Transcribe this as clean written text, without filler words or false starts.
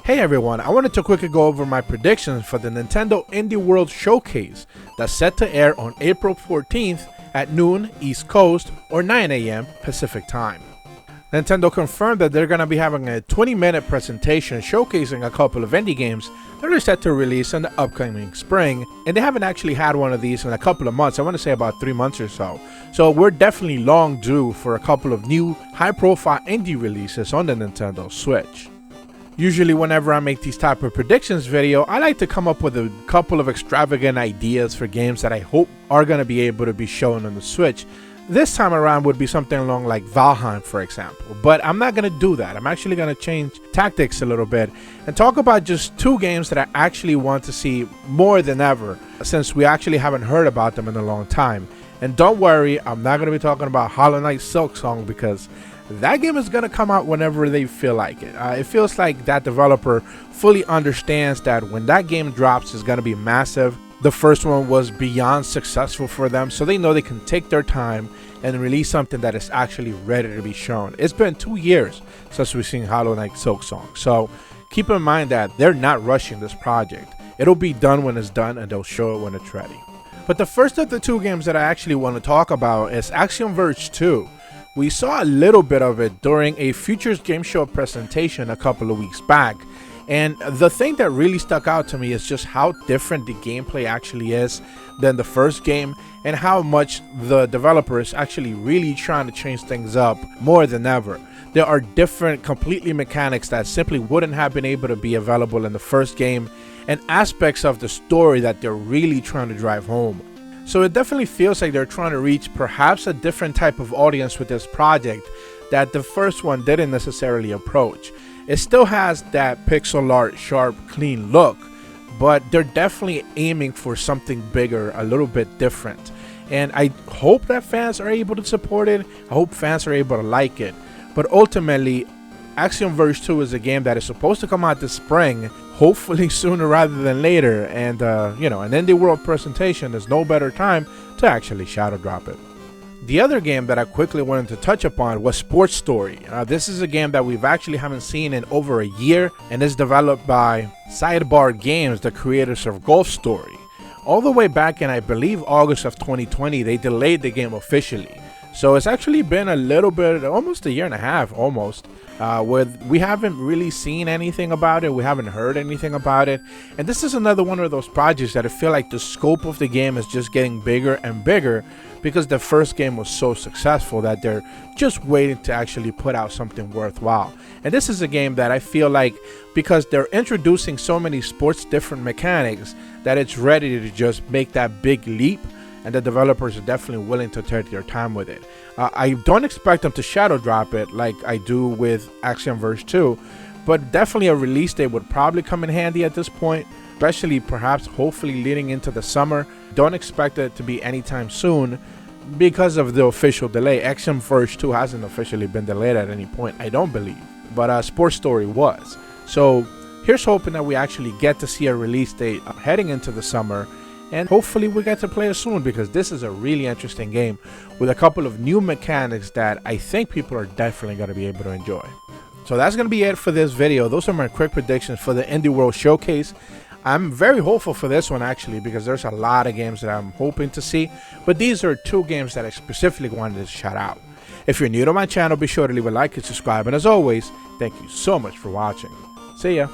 Hey everyone, I wanted to quickly go over my predictions for the Nintendo Indie World Showcase that's set to air on April 14th at noon East Coast or 9 a.m. Pacific Time. Nintendo confirmed that they're going to be having a 20-minute presentation showcasing a couple of indie games that are set to release in the upcoming spring, and they haven't actually had one of these in a couple of months. I want to say about 3 months or so. So we're definitely long due for a couple of new high-profile indie releases on the Nintendo Switch. Usually whenever I make these type of predictions video, I like to come up with a couple of extravagant ideas for games that I hope are going to be able to be shown on the Switch. This time around would be something along like Valheim, for example, but I'm not going to do that. I'm actually going to change tactics a little bit and talk about just two games that I actually want to see more than ever, since we actually haven't heard about them in a long time. And don't worry, I'm not going to be talking about Hollow Knight Silksong, because that game is going to come out whenever they feel like it. It feels like that developer fully understands that when that game drops, it's going to be massive. The first one was beyond successful for them, so they know they can take their time and release something that is actually ready to be shown. It's been 2 years since we've seen Hollow Knight Silksong, so keep in mind that they're not rushing this project. It'll be done when it's done, and they'll show it when it's ready. But the first of the two games that I actually want to talk about is Axiom Verge 2. We saw a little bit of it during a Futures Game Show presentation a couple of weeks back, and the thing that really stuck out to me is just how different the gameplay actually is than the first game, and how much the developer is actually really trying to change things up more than ever. There are different completely mechanics that simply wouldn't have been able to be available in the first game, and aspects of the story that they're really trying to drive home. So it definitely feels like they're trying to reach perhaps a different type of audience with this project that the first one didn't necessarily approach. It still has that pixel art, sharp, clean look, but they're definitely aiming for something bigger, a little bit different. And I hope that fans are able to support it. I hope fans are able to like it. But ultimately, Axiom Verge 2 is a game that is supposed to come out this spring, hopefully sooner rather than later, and an Indie World presentation is no better time to actually shadow drop it. The other game that I quickly wanted to touch upon was Sports Story. This is a game that we've actually haven't seen in over a year, and is developed by Sidebar Games, the creators of Golf Story. All the way back in, I believe, August of 2020, they delayed the game officially. So it's actually been a little bit, almost a year and a half, almost, where we haven't really seen anything about it. We haven't heard anything about it. And this is another one of those projects that I feel like the scope of the game is just getting bigger and bigger, because the first game was so successful that they're just waiting to actually put out something worthwhile. And this is a game that I feel like, because they're introducing so many sports different mechanics, that it's ready to just make that big leap. And the developers are definitely willing to take their time with it. I don't expect them to shadow drop it like I do with Axiom Verge 2, but definitely a release date would probably come in handy at this point, especially perhaps hopefully leading into the summer. Don't expect it to be anytime soon because of the official delay. Axiom Verge 2 hasn't officially been delayed at any point, I don't believe, but Sports Story was. So here's hoping that we actually get to see a release date heading into the summer. And hopefully we get to play it soon, because this is a really interesting game with a couple of new mechanics that I think people are definitely going to be able to enjoy. So that's going to be it for this video. Those are my quick predictions for the Indie World Showcase. I'm very hopeful for this one actually, because there's a lot of games that I'm hoping to see. But these are two games that I specifically wanted to shout out. If you're new to my channel, be sure to leave a like and subscribe. And as always, thank you so much for watching. See ya.